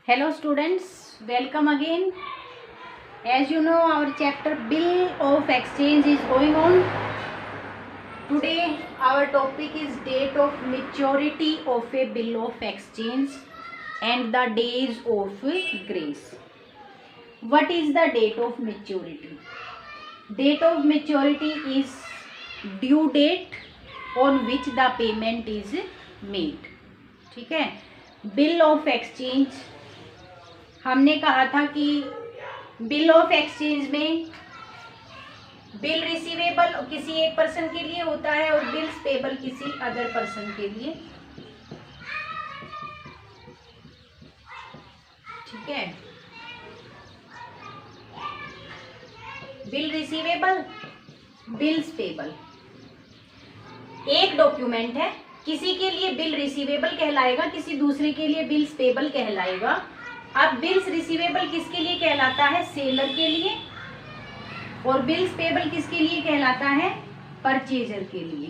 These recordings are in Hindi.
Hello students, welcome again. As you know, our chapter Bill of Exchange is going on. Today our topic is date of maturity of a bill of exchange and the days of grace. What is the date of maturity? Date of maturity is due date on which the payment is made. ठीक है. बिल ऑफ एक्सचेंज हमने कहा था कि बिल ऑफ एक्सचेंज में बिल रिसीवेबल किसी एक पर्सन के लिए होता है और बिल्स पेबल किसी अदर पर्सन के लिए. ठीक है. बिल रिसीवेबल, बिल्स पेबल एक डॉक्यूमेंट है. किसी के लिए बिल रिसीवेबल कहलाएगा, किसी दूसरे के लिए बिल्स पेबल कहलाएगा. अब बिल्स रिसीवेबल किसके लिए कहलाता है? सेलर के लिए. और बिल्स पेबल किसके लिए कहलाता है? परचेजर के लिए.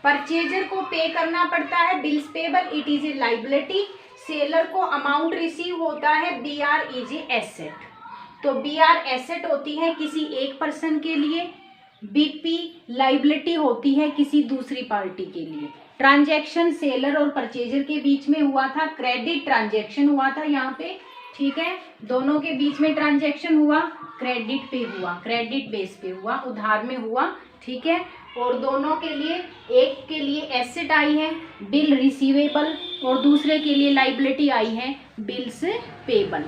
परचेजर को पे करना पड़ता है bills payable, it is a liability. Seller को अमाउंट रिसीव होता है, B R is a asset. तो बी आर एसेट होती है किसी एक पर्सन के लिए, बीपी लाइबिलिटी होती है किसी दूसरी पार्टी के लिए. ट्रांजैक्शन सेलर और परचेजर के बीच में हुआ था, क्रेडिट ट्रांजैक्शन हुआ था यहाँ पे. ठीक है, दोनों के बीच में ट्रांजैक्शन हुआ, क्रेडिट पे हुआ, क्रेडिट बेस पे हुआ, उधार में हुआ. ठीक है, और दोनों के लिए, एक के लिए एसेट आई है बिल रिसीवेबल और दूसरे के लिए लाइबिलिटी आई है बिल्स पेबल.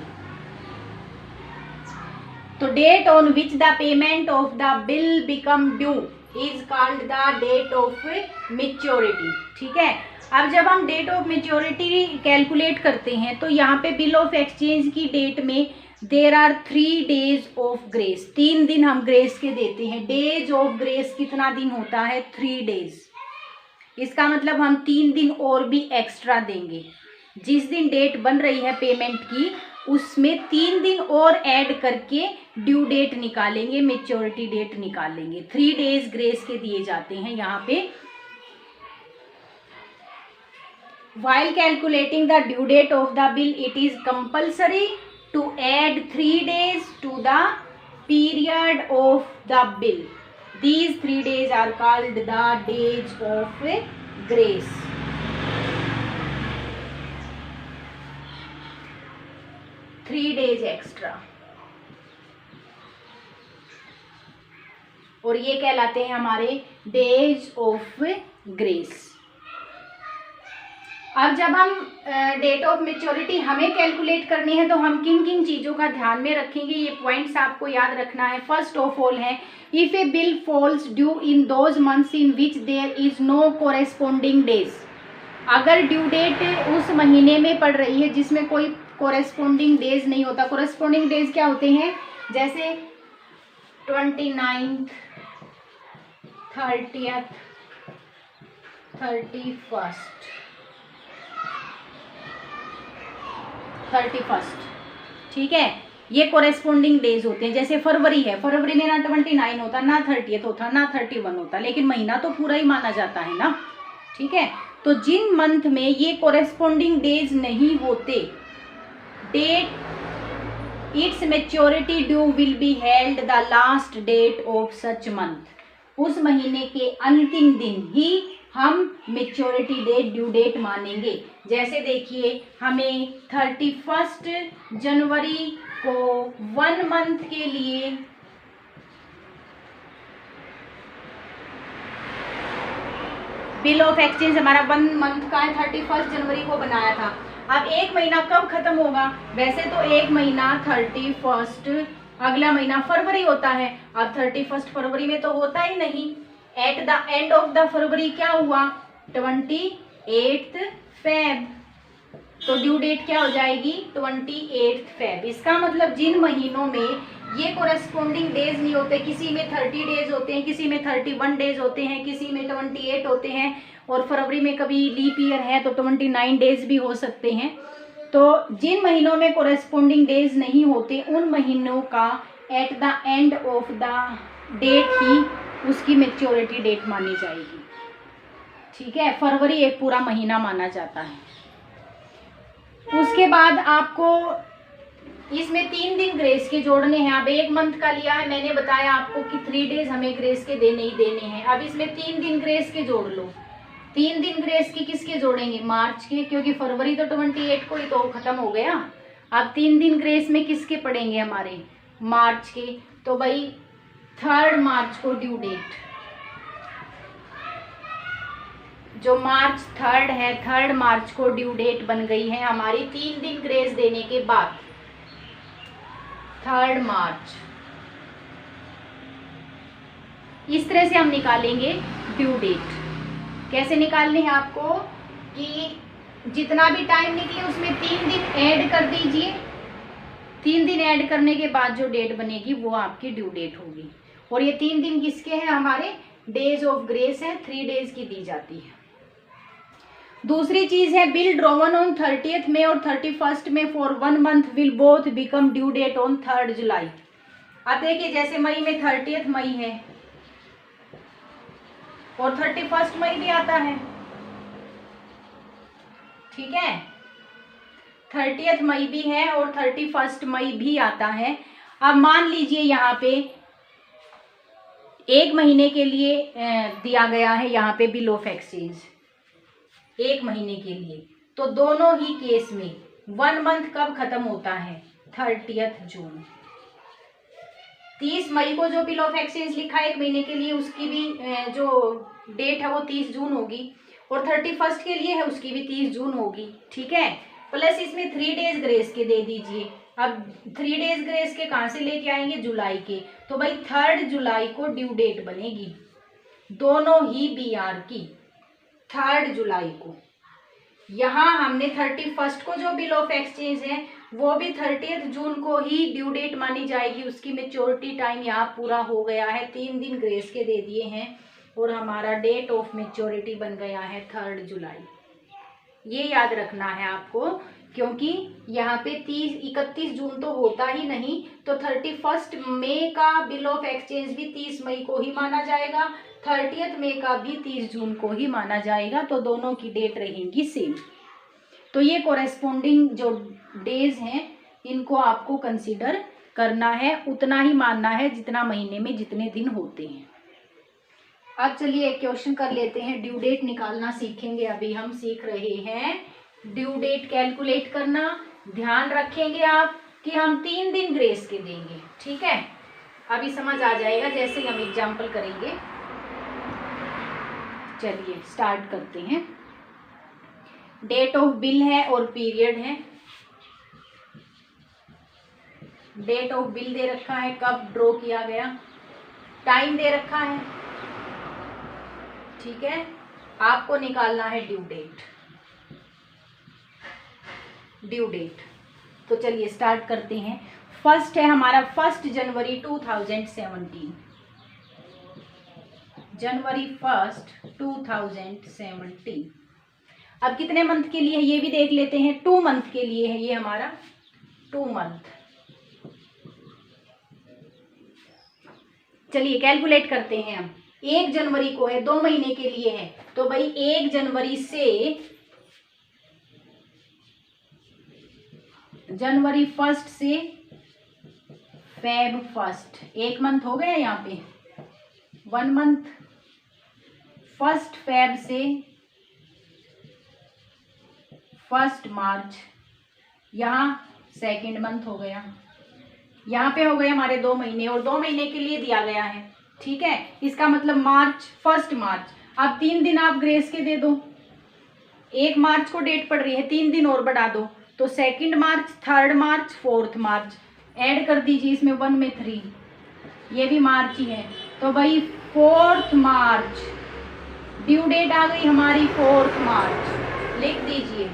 तो date on which the payment of the bill become due is called the date of maturity. ठीक है, अब जब हम डेट ऑफ मेच्योरिटी कैलकुलेट करते हैं तो यहाँ पे बिल ऑफ एक्सचेंज की डेट में there are 3 days of grace. 3 दिन हम ग्रेस के देते हैं. डेज ऑफ ग्रेस कितना दिन होता है? 3 days. इसका मतलब हम 3 दिन और भी एक्स्ट्रा देंगे. जिस दिन डेट बन रही है पेमेंट की उसमें 3 दिन और ऐड करके ड्यू डेट निकालेंगे, मेच्योरिटी डेट निकालेंगे. 3 days ग्रेस के दिए जाते हैं यहाँ पे. While calculating the due date of the bill, it is compulsory to add 3 days to the period of the bill. These 3 days are called the days of grace. Three days extra. और ये कहलाते हैं हमारे डेज ऑफ ग्रेस. अब जब हम डेट ऑफ मेच्योरिटी हमें कैलकुलेट करनी है तो हम किन किन चीज़ों का ध्यान में रखेंगे, ये पॉइंट्स आपको याद रखना है. फर्स्ट ऑफ ऑल है, if a bill falls due in those months in which there is no corresponding days. अगर ड्यू डेट उस महीने में पड़ रही है जिसमें कोई कोरेस्पोंडिंग डेज नहीं होता. कोरेस्पोंडिंग डेज क्या होते हैं? जैसे 29th, 30th, 31st. ठीक है, ये कोरेस्पोंडिंग डेज होते हैं. जैसे फरवरी है, फरवरी में ना 29 होता, ना 30th होता, ना 31 होता, लेकिन महीना तो पूरा ही माना जाता है ना. ठीक है, तो जिन मंथ में ये कोरेस्पोंडिंग डेज नहीं होते, date its maturity due will be held the last date of such month. उस महीने के अंतिम दिन ही हम मेच्योरिटी डेट, ड्यू डेट मानेंगे. जैसे देखिए, हमें 31 जनवरी को 1 मंथ के लिए बिल ऑफ एक्सचेंज हमारा 1 मंथ का है, 31 जनवरी को बनाया था. अब एक महीना कब खत्म होगा? वैसे तो एक महीना 31, अगला महीना फरवरी होता है. अब 31 फरवरी में तो होता ही नहीं. Eight the end of the फरवरी क्या हुआ? 28 Feb. तो ड्यू डेट क्या हो जाएगी? 28 Feb. इसका मतलब जिन महीनों में ये कोरेस्पोंडिंग डेज नहीं होते, किसी में 30 डेज होते हैं, किसी में 31 डेज होते हैं, किसी में 28 होते हैं, और फरवरी में कभी लीप ईयर है तो 29 डेज भी हो सकते हैं. तो जिन महीनों में कोरेस्पोंडिंग डेज नहीं होते उन महीनों का at the end of the date ही उसकी मेच्योरिटी डेट मानी जाएगी. ठीक है, फरवरी एक पूरा महीना माना जाता है. उसके बाद आपको इसमें 3 दिन ग्रेस के जोड़ने हैं। अब 1 मंथ का लिया है, मैंने बताया आपको कि 3 डेज हमें ग्रेस के देने ही देने हैं। अब इसमें 3 दिन ग्रेस के जोड़ लो। 3 दिन ग्रेस के किसके जोड़ेंगे? मार्च के, क्योंकि फरवरी तो 28 को ही तो खत्म हो गया। अब 3 दिन ग्रेस में किसके पड़ेंगे? हमारे मार्च के। तो भाई 3 मार्च को ड्यू डेट, जो मार्च 3 है, 3 मार्च को ड्यू डेट बन गई है हमारी 3 दिन ग्रेस देने के बाद। 3 मार्च, इस तरह से हम निकालेंगे ड्यू डेट। कैसे निकालने हैं आपको कि जितना भी टाइम निकले उसमें 3 दिन ऐड कर दीजिए। 3 दिन ऐड करने के बाद जो डेट बनेगी वो आपकी ड्यू डेट होगी। और ये 3 दिन किसके हैं? हमारे डेज ऑफ ग्रेस है, 3 डेज की दी जाती है। दूसरी चीज है बिल ड्रॉवन ऑन 30th मई और 31st मई for 1 month will both become due date on 3 जुलाई। अब देखिए जैसे मई में 30th मई है और 31 मई भी आता है, ठीक है, 30th मई भी है और 31 मई भी आता है। अब मान लीजिए यहाँ पे 1 महीने के लिए दिया गया है यहाँ पे बिल ऑफ एक्सचेंज, 1 महीने के लिए। तो दोनों ही केस में 1 मंथ कब खत्म होता है? 30th जून। 30 मई को जो बिल ऑफ एक्सचेंज लिखा है 1 महीने के लिए, उसकी भी जो डेट है वो 30 जून होगी। और 31 के लिए है, उसकी भी 30 जून होगी, ठीक है। प्लस इसमें 3 डेज ग्रेस के दे दीजिए। अब 3 डेज ग्रेस के कहाँ से लेके आएंगे? जुलाई के। तो भाई 3 जुलाई को ड्यू डेट बनेगी दोनों ही BR की, 3 जुलाई को। यहाँ हमने 31 को जो बिल ऑफ एक्सचेंज है वो भी 30th जून को ही ड्यू डेट मानी जाएगी। उसकी मेच्योरिटी टाइम यहाँ पूरा हो गया है, 3 दिन ग्रेस के दे दिए हैं और हमारा डेट ऑफ मेच्योरिटी बन गया है 3 जुलाई। ये याद रखना है आपको, क्योंकि यहाँ पे 31 जून तो होता ही नहीं, तो 31 मई का बिल ऑफ एक्सचेंज भी 30 मई को ही माना जाएगा, 30th मई का भी 30 जून को ही माना जाएगा। तो दोनों की डेट रहेंगी सेम। तो ये कोरेस्पोंडिंग जो डेज हैं इनको आपको कंसीडर करना है, उतना ही मानना है जितना महीने में जितने दिन होते हैं। अब चलिए एक क्वेश्चन कर लेते हैं। ड्यू डेट निकालना सीखेंगे। अभी हम सीख रहे हैं ड्यू डेट कैलकुलेट करना। ध्यान रखेंगे आप कि हम 3 दिन ग्रेस के देंगे, ठीक है। अभी समझ आ जाएगा जैसे ही हम एग्जाम्पल करेंगे। चलिए स्टार्ट करते हैं। डेट ऑफ बिल है और पीरियड है। डेट ऑफ बिल दे रखा है, कब ड्रॉ किया गया, टाइम दे रखा है, ठीक है। आपको निकालना है ड्यू डेट। ड्यू डेट तो चलिए स्टार्ट करते हैं। फर्स्ट है हमारा 1 जनवरी 2017। जनवरी 1, 2017। अब कितने मंथ के लिए है ये भी देख लेते हैं। 2 मंथ के लिए है ये हमारा, 2 मंथ। चलिए कैलकुलेट करते हैं हम। 1 जनवरी को है, 2 महीने के लिए है। तो भाई 1 जनवरी से जनवरी 1 से फेब 1, 1 मंथ हो गया यहाँ पे, 1 मंथ। 1 फेब से 1 मार्च, यहाँ 2 मंथ हो गया। यहाँ पे हो गए हमारे 2 महीने और 2 महीने के लिए दिया गया है, ठीक है। इसका मतलब मार्च, 1 मार्च। अब 3 दिन आप ग्रेस के दे दो। 1 मार्च को डेट पड़ रही है, 3 दिन और बढ़ा दो। तो 2 मार्च, 3 मार्च, 4 मार्च ऐड कर दीजिए। इसमें 1 में 3, ये भी मार्च ही है। तो भाई 4 मार्च ड्यू डेट आ गई हमारी, 4 मार्च लिख दीजिए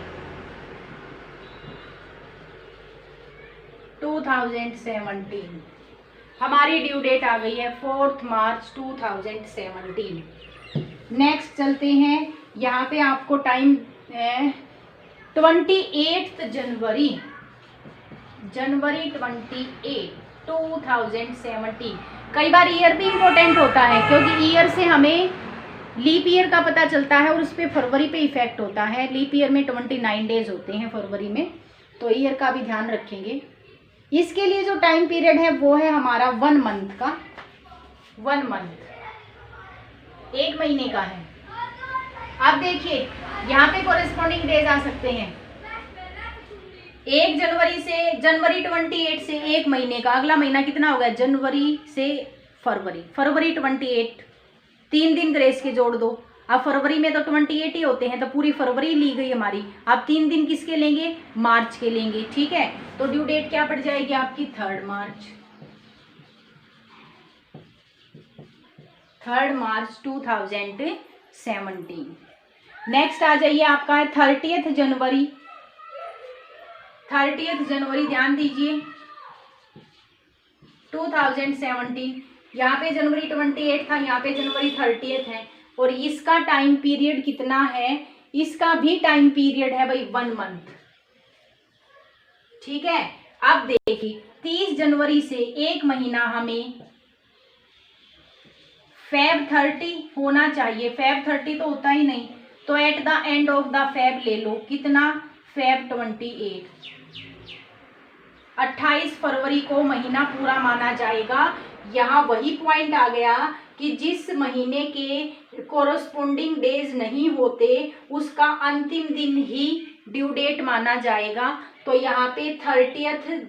2017। हमारी ड्यू डेट आ गई है 4 मार्च 2017। नेक्स्ट चलते हैं। यहाँ पे आपको टाइम 28 जनवरी, जनवरी 28, 2017। कई बार ईयर भी इम्पोर्टेंट होता है, क्योंकि ईयर से हमें लीप ईयर का पता चलता है और उस पर फरवरी पे इफेक्ट होता है। लीप ईयर में 29 डेज होते हैं फरवरी में, तो ईयर का भी ध्यान रखेंगे। इसके लिए जो टाइम पीरियड है वो है हमारा 1 मंथ का, 1 मंथ 1 महीने का है। अब देखिए यहाँ पे कोरेस्पॉन्डिंग डेज आ सकते हैं। 1 जनवरी से, जनवरी 28 से 1 महीने का, अगला महीना कितना होगा, जनवरी से फरवरी, फरवरी 28, 3 दिन ग्रेस के जोड़ दो। अब फरवरी में तो 28 ही होते हैं, तो पूरी फरवरी ली गई हमारी। अब 3 दिन किसके लेंगे, मार्च के लेंगे, ठीक है। तो ड्यू डेट क्या पड़ जाएगी आपकी, 3 मार्च, 3 मार्च 2017। नेक्स्ट आ जाइए आपका है 30 जनवरी, 30 जनवरी ध्यान दीजिए 2017। यहाँ पे जनवरी 28 था, यहाँ पे जनवरी 30 है, और इसका टाइम पीरियड कितना है, इसका भी टाइम पीरियड है भाई 1 मंथ, ठीक है। अब देखिए 30 जनवरी से 1 महीना हमें Feb 30 होना चाहिए, Feb 30 तो होता ही नहीं, तो eight the end of the Feb ले लो, कितना, Feb 28, 28 फरवरी को महीना पूरा माना जाएगा। यहाँ वही पॉइंट आ गया कि जिस महीने के कोरोस्पोंडिंग डेज नहीं होते उसका अंतिम दिन ही ड्यू डेट माना जाएगा। तो यहाँ पे 30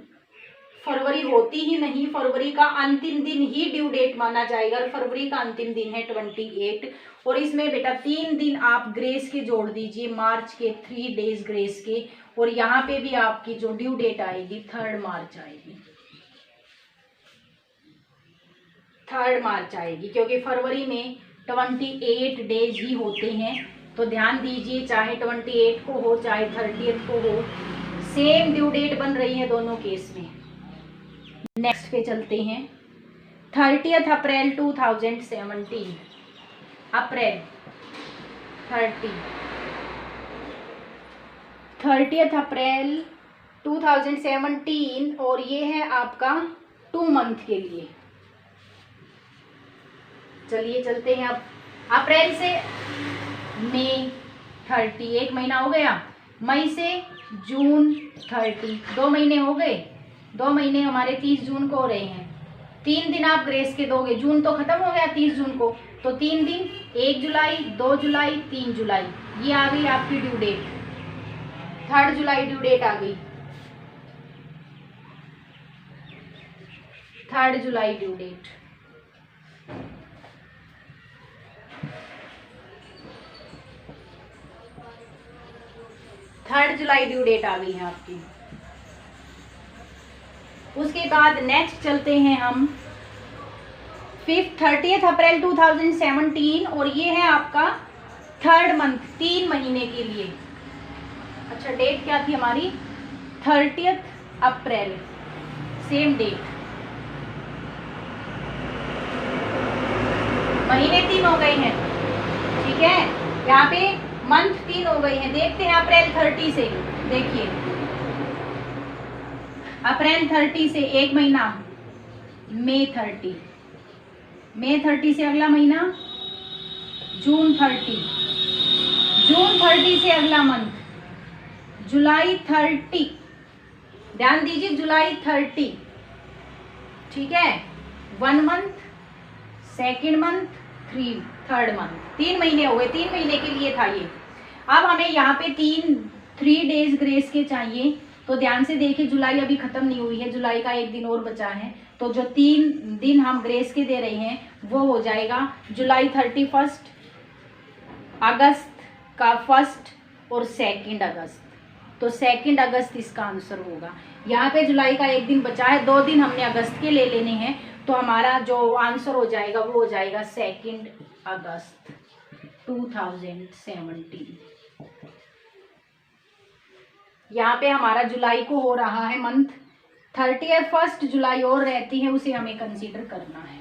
फरवरी होती ही नहीं, फरवरी का अंतिम दिन ही ड्यू डेट माना जाएगा, और फरवरी का अंतिम दिन है 28। और इसमें बेटा 3 दिन आप ग्रेस के जोड़ दीजिए, मार्च के 3 डेज ग्रेस के, और यहाँ पे भी आपकी जो ड्यू डेट आएगी 3 मार्च आएगी, 3 मार्च आएगी, क्योंकि फरवरी में 28 डेज ही होते हैं। तो ध्यान दीजिए, चाहे 28 को हो चाहे 30 को हो, सेम ड्यू डेट बन रही है दोनों केस में। नेक्स्ट पे चलते हैं, 30 अप्रैल 2017, अप्रैल 30 अप्रैल 2017, और ये है आपका 2 मंथ के लिए। चलिए चलते हैं अब अप्रैल से मई 30, 1 महीना हो गया, मई से जून 30, 2 महीने हो गए, 2 महीने हमारे 30 जून को हो रहे हैं। 3 दिन आप ग्रेस के दोगे, जून तो खत्म हो गया 30 जून को, तो 3 दिन, 1 जुलाई, 2 जुलाई, 3 जुलाई, ये आ गई आपकी ड्यू डेट, 3 जुलाई ड्यू डेट आ गई, 3 जुलाई ड्यू डेट। थर्ड जुलाई ड्यू डेट आ गई है आपकी। उसके बाद नेक्स्ट चलते हैं हम 30 अप्रैल 2017, और ये है आपका 3rd मंथ, 3 महीने के लिए। अच्छा डेट क्या थी हमारी, 30 अप्रैल, सेम डेट, महीने 3 हो गए हैं, ठीक है। यहाँ पे मंथ 3 हो गए हैं। देखते हैं अप्रैल 30 से, देखिए अप्रैल 30 से 1 महीना, मई 30, मई 30 से अगला महीना जून 30, जून 30 से अगला मंथ जुलाई 30, ध्यान दीजिए जुलाई 30, ठीक है। 1 month, 2nd month, 3rd month, 3 महीने हो गए, 3 महीने के लिए था ये। अब हमें यहाँ पे 3 डेज ग्रेस के चाहिए, तो ध्यान से देखिए जुलाई अभी खत्म नहीं हुई है, जुलाई का 1 दिन और बचा है, तो जो 3 दिन हम ग्रेस के दे रहे हैं वो हो जाएगा जुलाई 31, अगस्त का 1 और 2 अगस्त, तो 2 अगस्त इसका आंसर होगा। यहाँ पे जुलाई का 1 दिन बचा है, 2 दिन हमने अगस्त के ले लेने हैं, तो हमारा जो आंसर हो जाएगा वो हो जाएगा 2 अगस्त 2017। यहाँ पे हमारा जुलाई को हो रहा है मंथ 31 जुलाई और रहती है, उसे हमें कंसीडर करना है।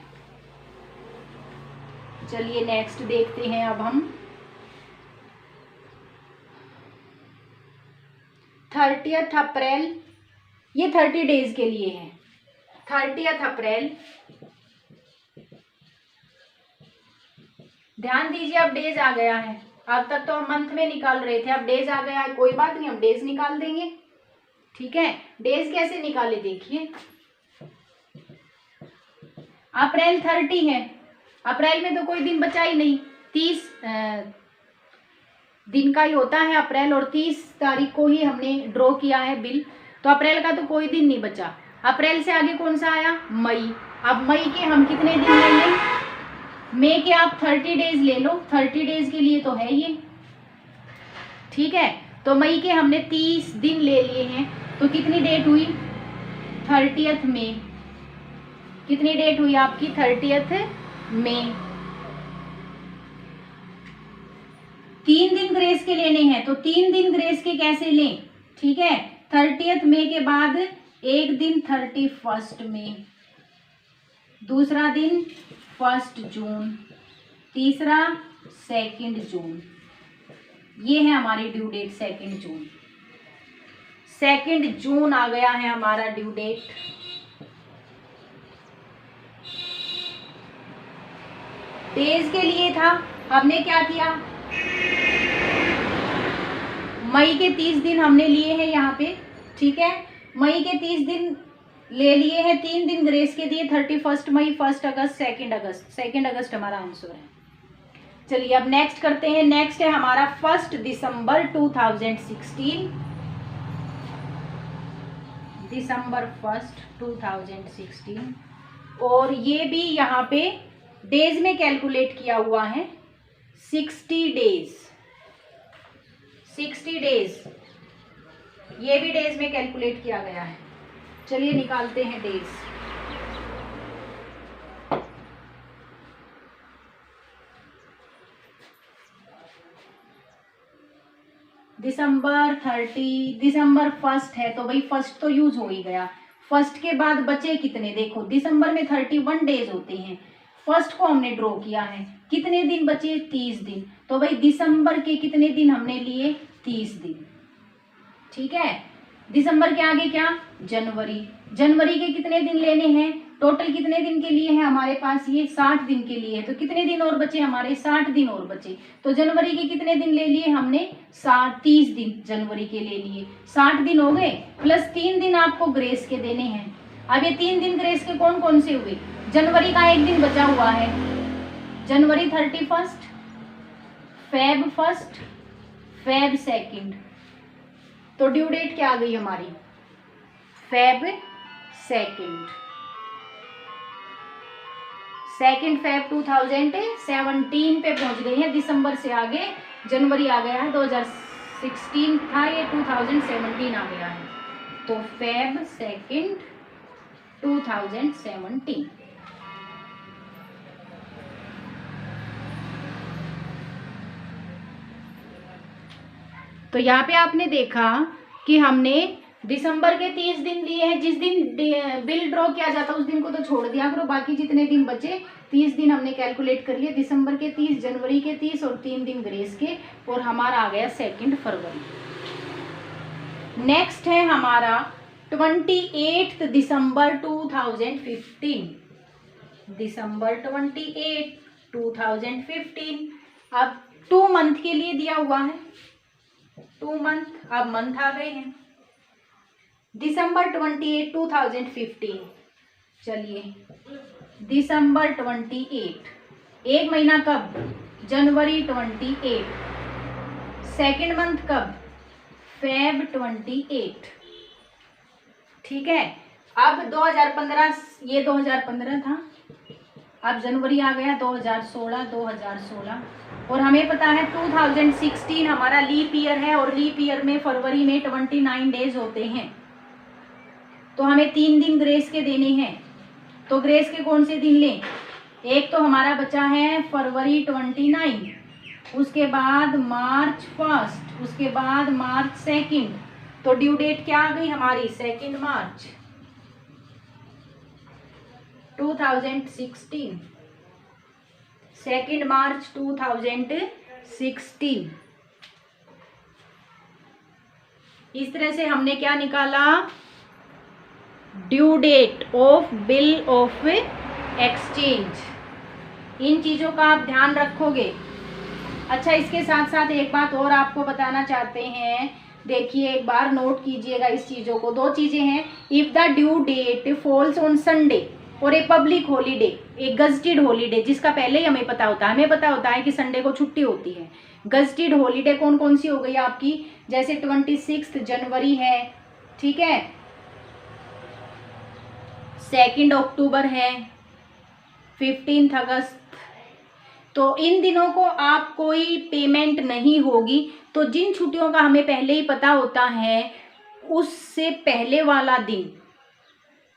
चलिए नेक्स्ट देखते हैं अब हम 30 अप्रैल, ये 30 डेज के लिए है। 30 अप्रैल ध्यान दीजिए, अब डेज आ गया है। अब तक तो हम मंथ में निकाल रहे थे, अब डेज आ गया है, कोई बात नहीं, हम डेज निकाल देंगे। ठीक है, डेज कैसे निकाले देखिए। अप्रैल 30 है, अप्रैल में तो कोई दिन बचा ही नहीं, 30 दिन का ही होता है अप्रैल, और 30 तारीख को ही हमने ड्रॉ किया है बिल, तो अप्रैल का तो कोई दिन नहीं बचा। अप्रैल से आगे कौन सा आया, मई। अब मई के हम कितने दिन लेंगे, मई के आप 30 डेज ले लो, 30 डेज के लिए तो है ये। ठीक है, तो मई के हमने 30 दिन ले लिए हैं, तो कितनी डेट हुई, 30 मई। कितनी डेट हुई आपकी, 30 मई। 3 दिन ग्रेस के लेने हैं, तो 3 दिन ग्रेस के कैसे लें। ठीक है, 30 मई के बाद एक दिन 31 मई, दूसरा दिन 1 जून, तीसरा 2 जून। ये है हमारी ड्यू डेट 2 जून। 2 जून आ गया है हमारा ड्यू डेट। डेज के लिए था, हमने क्या किया, मई के 30 दिन हमने लिए हैं यहाँ पे। ठीक है, मई के 30 दिन ले लिए हैं, 3 दिन ग्रेस के दिए, 31 मई, 1 अगस्त, 2 अगस्त। 2 अगस्त हमारा आंसर है। चलिए अब नेक्स्ट करते हैं। नेक्स्ट है हमारा 1 दिसंबर 2016। दिसंबर 1 2016, और ये भी यहाँ पे डेज में कैलकुलेट किया हुआ है, 60 डेज। 60 डेज, ये भी डेज में कैलकुलेट किया गया है। चलिए निकालते हैं डेज। दिसंबर 30, दिसंबर 1 है, तो भाई 1 तो यूज हो ही गया। 1 के बाद बचे कितने, देखो दिसंबर में 31 डेज होते हैं, 1 को हमने ड्रॉ किया है, कितने दिन बचे, 30 दिन। तो भाई दिसंबर के कितने दिन हमने लिए, 30 दिन। ठीक है, दिसंबर के आगे क्या, जनवरी। जनवरी के कितने दिन लेने हैं, टोटल कितने दिन के लिए है हमारे पास, ये 60 दिन के लिए है, तो कितने दिन और बचे हमारे, 60 दिन और बचे। तो जनवरी के कितने दिन ले लिए हमने, 30 दिन जनवरी के ले लिए, 60 दिन हो गए, प्लस 3 दिन आपको ग्रेस के देने हैं। अब ये 3 दिन ग्रेस के कौन कौन से हुए, जनवरी का 1 दिन बचा हुआ है, जनवरी 31, फेब 1, फेब 2। तो ड्यू डेट क्या आ गई हमारी, फेब 2, 2 फेब 2017 पे पहुंच गई है। दिसंबर से आगे जनवरी आ गया है, 2016 था ये, 2017 आ गया है, तो फेब 2 2017। तो यहाँ पे आपने देखा कि हमने दिसंबर के 30 दिन लिए हैं, जिस दिन बिल ड्रॉ किया जाता उस दिन को तो छोड़ दिया करो, बाकी जितने दिन बचे 30 दिन हमने कैलकुलेट कर लिए, दिसंबर के 30, जनवरी के 30 और 3 दिन ग्रेस के, और हमारा आ गया 2 फरवरी। नेक्स्ट है हमारा 28 दिसंबर 2015। दिसंबर 28 2015, अब 2 मंथ के लिए दिया हुआ है, 2 मंथ, अब मंथ आ गए हैं, दिसंबर 28 2015। चलिए दिसंबर 28, 1 महीना कब, जनवरी 28, 2nd मंथ कब, फेब 28। ठीक है, अब 2015, ये 2015 था, अब जनवरी आ गया 2016, और हमें पता है 2016 हमारा लीप ईयर है, और लीप ईयर में फरवरी में 29 डेज होते हैं, तो हमें 3 दिन ग्रेस के देने हैं। तो ग्रेस के कौन से दिन लें, एक तो हमारा बचा है फरवरी 29, उसके बाद मार्च 1, उसके बाद मार्च 2। तो ड्यू डेट क्या आ गई हमारी, 2 मार्च 2016, 2 मार्च 2016। इस तरह से हमने क्या निकाला, due date of bill of exchange. इन चीज़ों का आप ध्यान रखोगे। अच्छा, इसके साथ साथ एक बात और आपको बताना चाहते हैं, देखिए एक बार नोट कीजिएगा इस चीज़ों को। 2 चीज़ें हैं, if the due date falls on Sunday और ए पब्लिक हॉलीडे, एक गजटेड हॉलीडे, जिसका पहले ही हमें पता होता है, हमें पता होता है कि संडे को छुट्टी होती है। गजटेड हॉलीडे कौन कौन सी हो गई आपकी, जैसे 26 जनवरी है, ठीक है, 2 अक्टूबर है, 15 अगस्त। तो इन दिनों को आप कोई पेमेंट नहीं होगी। तो जिन छुट्टियों का हमें पहले ही पता होता है, उससे पहले वाला दिन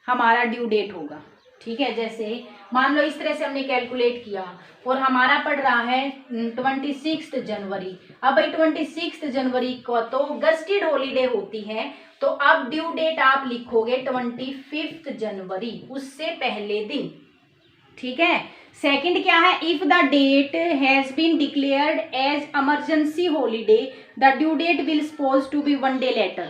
हमारा ड्यू डेट होगा, ठीक है। जैसे मान लो इस तरह से हमने कैलकुलेट किया और हमारा पड़ रहा है 26 जनवरी। अब भाई 26 जनवरी को तो गस्टेड हॉलीडे होती है, तो अब ड्यू डेट आप लिखोगे 25 जनवरी, उससे पहले दिन, ठीक है। सेकंड क्या है, if the date has been declared as emergency holiday the due date will suppose to be 1 day later.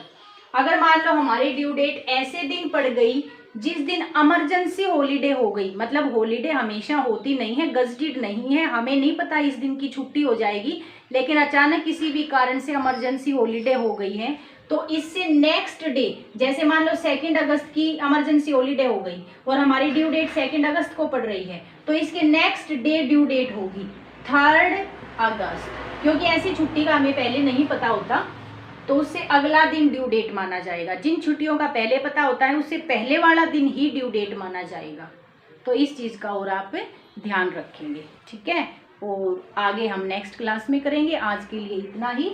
अगर मान लो हमारी ड्यू डेट ऐसे दिन पड़ गई जिस दिन इमरजेंसी हॉलीडे हो गई, मतलब हॉलीडे हमेशा होती नहीं है, गजटेड नहीं है, हमें नहीं पता इस दिन की छुट्टी हो जाएगी, लेकिन अचानक किसी भी कारण से इमरजेंसी हॉलीडे हो गई है, तो इससे नेक्स्ट डे, जैसे मान लो 2 अगस्त की इमरजेंसी हॉलीडे हो गई और हमारी ड्यू डेट 2 अगस्त को पड़ रही है, तो इसके नेक्स्ट डे ड्यू डेट होगी 3 अगस्त, क्योंकि ऐसी छुट्टी का हमें पहले नहीं पता होता, तो उससे अगला दिन ड्यू डेट माना जाएगा। जिन छुट्टियों का पहले पता होता है उससे पहले वाला दिन ही ड्यू डेट माना जाएगा। तो इस चीज़ का और आप ध्यान रखेंगे, ठीक है। और आगे हम नेक्स्ट क्लास में करेंगे। आज के लिए इतना ही।